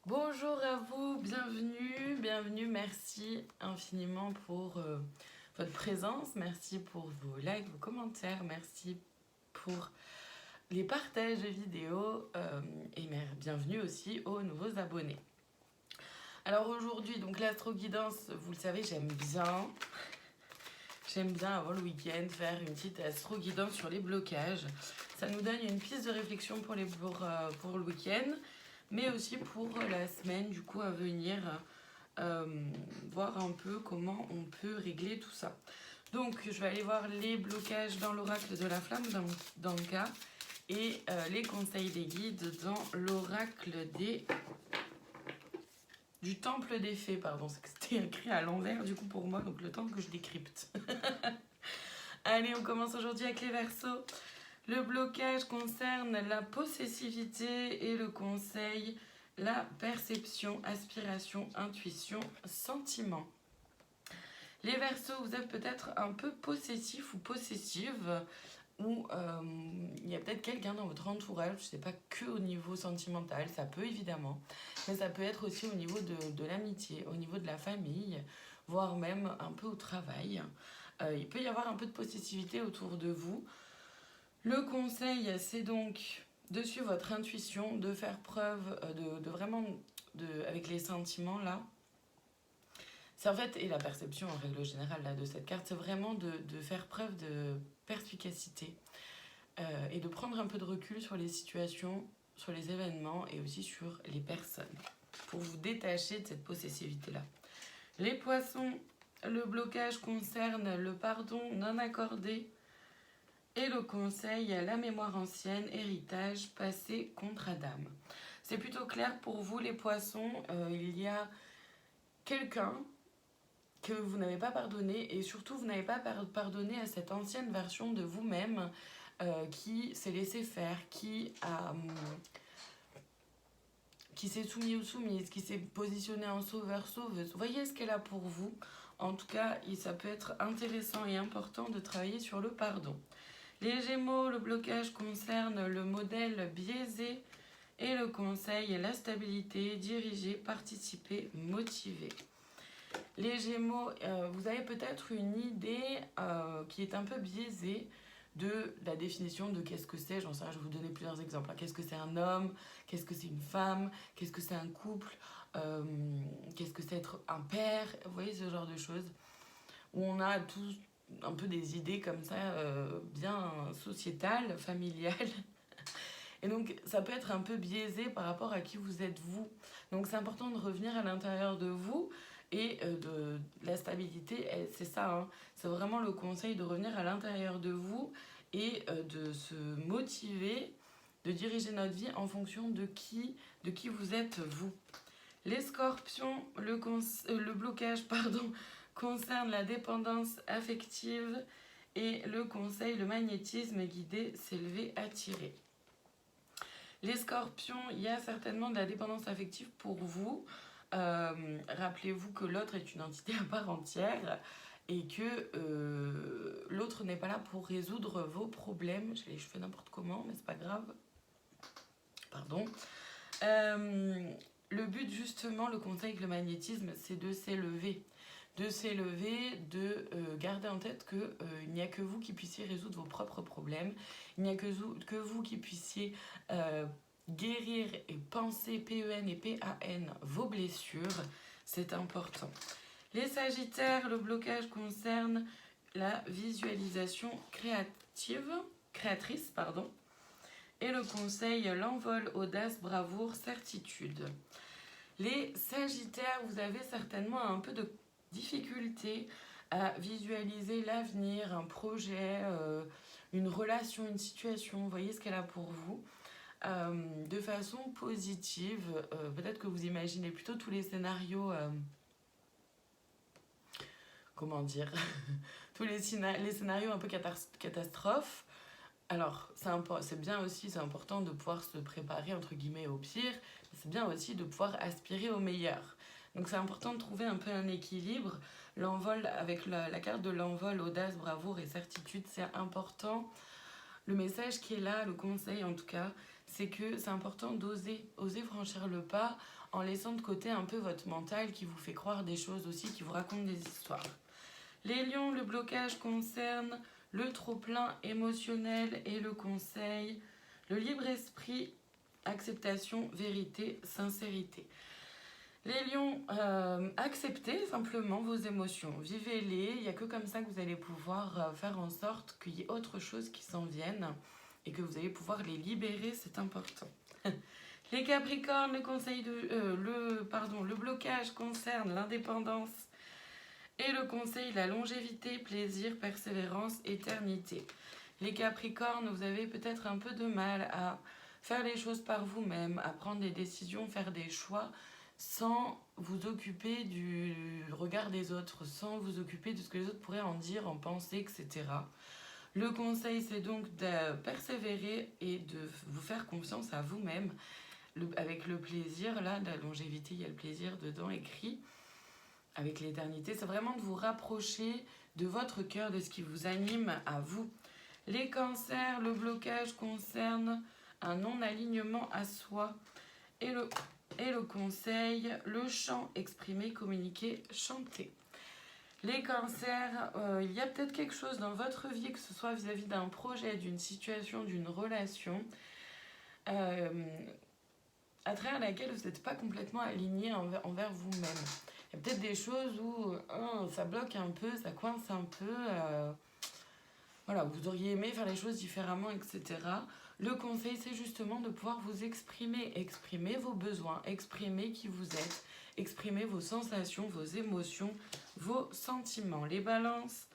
Bonjour à vous, bienvenue, merci infiniment pour votre présence, merci pour vos likes, vos commentaires, merci pour les partages de vidéos et bienvenue aussi aux nouveaux abonnés. Alors aujourd'hui, donc l'astro-guidance, vous le savez, j'aime bien avant le week-end faire une petite astro-guidance sur les blocages. Ça nous donne une piste de réflexion pour le week-end, mais aussi pour la semaine du coup à venir, voir un peu comment on peut régler tout ça. Donc je vais aller voir les blocages dans l'oracle de la flamme dans le cas et les conseils des guides dans l'oracle du temple des fées, pardon, c'était écrit à l'envers du coup pour moi, donc le temps que je décrypte. Allez, on commence aujourd'hui avec les Verseaux. Le blocage concerne la possessivité et le conseil, la perception, aspiration, intuition, sentiment. Les Verseaux, vous êtes peut-être un peu possessif ou possessive, ou il y a peut-être quelqu'un dans votre entourage, je ne sais pas que au niveau sentimental, ça peut évidemment, mais ça peut être aussi au niveau de l'amitié, au niveau de la famille, voire même un peu au travail. Il peut y avoir un peu de possessivité autour de vous. Le conseil, c'est donc de suivre votre intuition, de faire preuve avec les sentiments là. C'est en fait, et la perception en règle générale là, de cette carte, c'est vraiment de faire preuve de perspicacité et de prendre un peu de recul sur les situations, sur les événements et aussi sur les personnes pour vous détacher de cette possessivité là. Les Poissons, le blocage concerne le pardon non accordé. Et le conseil, la mémoire ancienne, héritage, passé, contre Adam. C'est plutôt clair pour vous les Poissons, il y a quelqu'un que vous n'avez pas pardonné et surtout vous n'avez pas pardonné à cette ancienne version de vous-même qui s'est laissé faire, qui s'est soumis ou soumise, qui s'est positionné en sauveur-sauveuse. Voyez ce qu'elle a pour vous. En tout cas, ça peut être intéressant et important de travailler sur le pardon. Les Gémeaux, le blocage concerne le modèle biaisé et le conseil, la stabilité, diriger, participer, motiver. Les Gémeaux, vous avez peut-être une idée qui est un peu biaisée de la définition de qu'est-ce que c'est, j'en sais rien, je vais vous donner plusieurs exemples. Qu'est-ce que c'est un homme, qu'est-ce que c'est une femme, qu'est-ce que c'est un couple, qu'est-ce que c'est être un père, vous voyez ce genre de choses où on a tous un peu des idées comme ça, bien sociétales, familiales. Et donc, ça peut être un peu biaisé par rapport à qui vous êtes vous. Donc, c'est important de revenir à l'intérieur de vous et de la stabilité, c'est ça. Hein. C'est vraiment le conseil de revenir à l'intérieur de vous et de se motiver, de diriger notre vie en fonction de qui vous êtes vous. Les Scorpions, le blocage, concerne la dépendance affective et le conseil, le magnétisme guidé, s'élever, attirer. Les Scorpions, il y a certainement de la dépendance affective pour vous. Rappelez-vous que l'autre est une entité à part entière et que l'autre n'est pas là pour résoudre vos problèmes. J'ai les cheveux n'importe comment, mais c'est pas grave. Pardon. Le but justement, le conseil avec le magnétisme, c'est de s'élever. De garder en tête qu'il n'y a que vous qui puissiez résoudre vos propres problèmes. Il n'y a que vous qui puissiez guérir et penser PEN et PAN vos blessures. C'est important. Les Sagittaires, le blocage concerne la visualisation créatrice, et le conseil, l'envol, audace, bravoure, certitude. Les Sagittaires, vous avez certainement un peu de difficulté à visualiser l'avenir, un projet, une relation, une situation. Vous voyez ce qu'elle a pour vous de façon positive. Peut-être que vous imaginez plutôt tous les scénarios... comment dire tous les scénarios un peu catastrophes. Alors, c'est bien aussi, c'est important de pouvoir se préparer, entre guillemets, au pire. Mais c'est bien aussi de pouvoir aspirer au meilleur. Donc, c'est important de trouver un peu un équilibre. L'envol, avec la carte de l'envol, audace, bravoure et certitude, c'est important. Le message qui est là, le conseil en tout cas, c'est que c'est important oser franchir le pas en laissant de côté un peu votre mental qui vous fait croire des choses aussi, qui vous raconte des histoires. Les lions, le blocage concerne le trop-plein émotionnel et le conseil, le libre esprit, acceptation, vérité, sincérité. Les lions, acceptez simplement vos émotions, vivez-les, il n'y a que comme ça que vous allez pouvoir faire en sorte qu'il y ait autre chose qui s'en vienne et que vous allez pouvoir les libérer, c'est important. Les Capricornes, le blocage concerne l'indépendance et le conseil, la longévité, plaisir, persévérance, éternité. Les Capricornes, vous avez peut-être un peu de mal à faire les choses par vous-même, à prendre des décisions, faire des choix sans vous occuper du regard des autres, sans vous occuper de ce que les autres pourraient en dire, en penser, etc. Le conseil, c'est donc de persévérer et de vous faire confiance à vous-même, avec le plaisir, là, de la longévité, il y a le plaisir dedans écrit, avec l'éternité, c'est vraiment de vous rapprocher de votre cœur, de ce qui vous anime à vous. Les cancers, le blocage concerne un non-alignement à soi et le conseil, le chant, exprimer, communiquer, chanter. Les cancers, il y a peut-être quelque chose dans votre vie, que ce soit vis-à-vis d'un projet, d'une situation, d'une relation, à travers laquelle vous n'êtes pas complètement aligné envers vous-même. Il y a peut-être des choses où ça bloque un peu, ça coince un peu. Voilà, vous auriez aimé faire les choses différemment, etc. Le conseil, c'est justement de pouvoir vous exprimer vos besoins, exprimer qui vous êtes, exprimer vos sensations, vos émotions, vos sentiments. Les balances,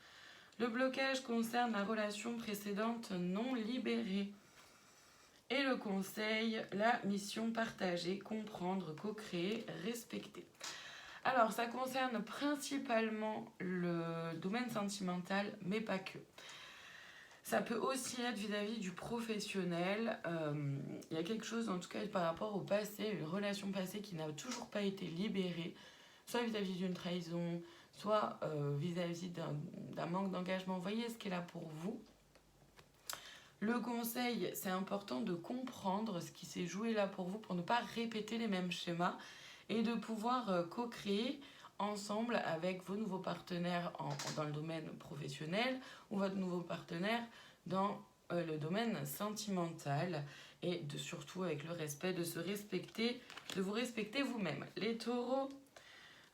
le blocage concerne la relation précédente non libérée. Et le conseil, la mission partagée, comprendre, co-créer, respecter. Alors, ça concerne principalement le domaine sentimental, mais pas que. Ça peut aussi être vis-à-vis du professionnel. Il y a quelque chose, en tout cas, par rapport au passé, une relation passée qui n'a toujours pas été libérée, soit vis-à-vis d'une trahison, soit vis-à-vis d'un manque d'engagement. Voyez ce qui est là pour vous. Le conseil, c'est important de comprendre ce qui s'est joué là pour vous pour ne pas répéter les mêmes schémas et de pouvoir co-créer ensemble avec vos nouveaux partenaires dans le domaine professionnel ou votre nouveau partenaire dans le domaine sentimental et surtout avec le respect, de se respecter, de vous respecter vous-même. Les taureaux,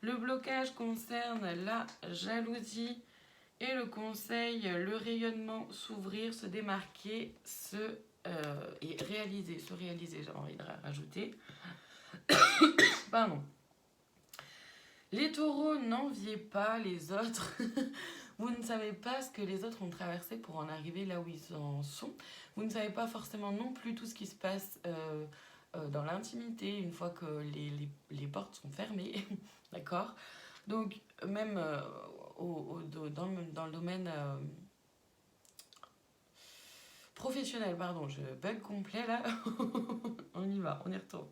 le blocage concerne la jalousie et le conseil, le rayonnement, s'ouvrir, se démarquer, et se réaliser, j'ai envie de rajouter. Pardon. Les taureaux, n'enviez pas les autres. Vous ne savez pas ce que les autres ont traversé pour en arriver là où ils en sont. Vous ne savez pas forcément non plus tout ce qui se passe dans l'intimité, une fois que les portes sont fermées. D'accord ? Donc, même dans le domaine professionnel, pardon, je bug complet là. On y va, on y retourne.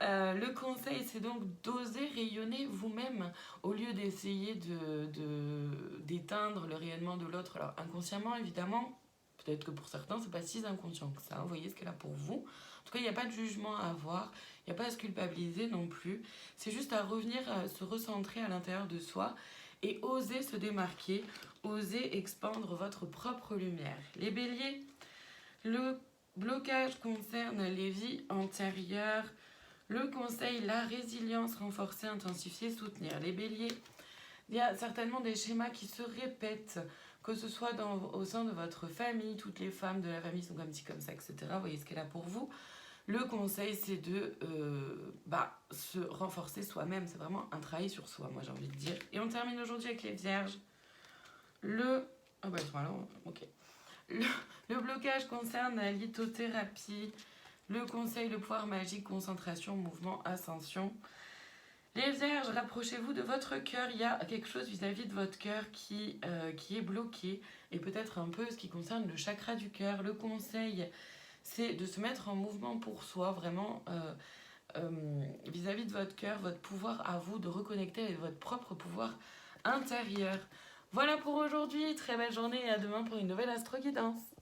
Le conseil, c'est donc d'oser rayonner vous-même au lieu d'essayer d'éteindre le rayonnement de l'autre. Alors inconsciemment, évidemment, peut-être que pour certains, c'est pas si inconscient que ça. Vous voyez ce qu'elle a pour vous. En tout cas, il n'y a pas de jugement à avoir, il n'y a pas à se culpabiliser non plus. C'est juste à revenir, se recentrer à l'intérieur de soi et oser se démarquer, oser expandre votre propre lumière. Les béliers, le blocage concerne les vies antérieures. Le conseil, la résilience, renforcer, intensifier, soutenir. Les béliers, il y a certainement des schémas qui se répètent, que ce soit au sein de votre famille, toutes les femmes de la famille sont comme ci, comme ça, etc. Vous voyez ce qu'elle a pour vous. Le conseil, c'est de se renforcer soi-même. C'est vraiment un travail sur soi, moi j'ai envie de dire. Et on termine aujourd'hui avec les vierges. Le blocage concerne la lithothérapie. Le conseil, le pouvoir magique, concentration, mouvement, ascension. Les vierges, rapprochez-vous de votre cœur. Il y a quelque chose vis-à-vis de votre cœur qui est bloqué. Et peut-être un peu ce qui concerne le chakra du cœur. Le conseil, c'est de se mettre en mouvement pour soi, vraiment vis-à-vis de votre cœur, votre pouvoir à vous, de reconnecter avec votre propre pouvoir intérieur. Voilà pour aujourd'hui. Très belle journée et à demain pour une nouvelle astro-guidance.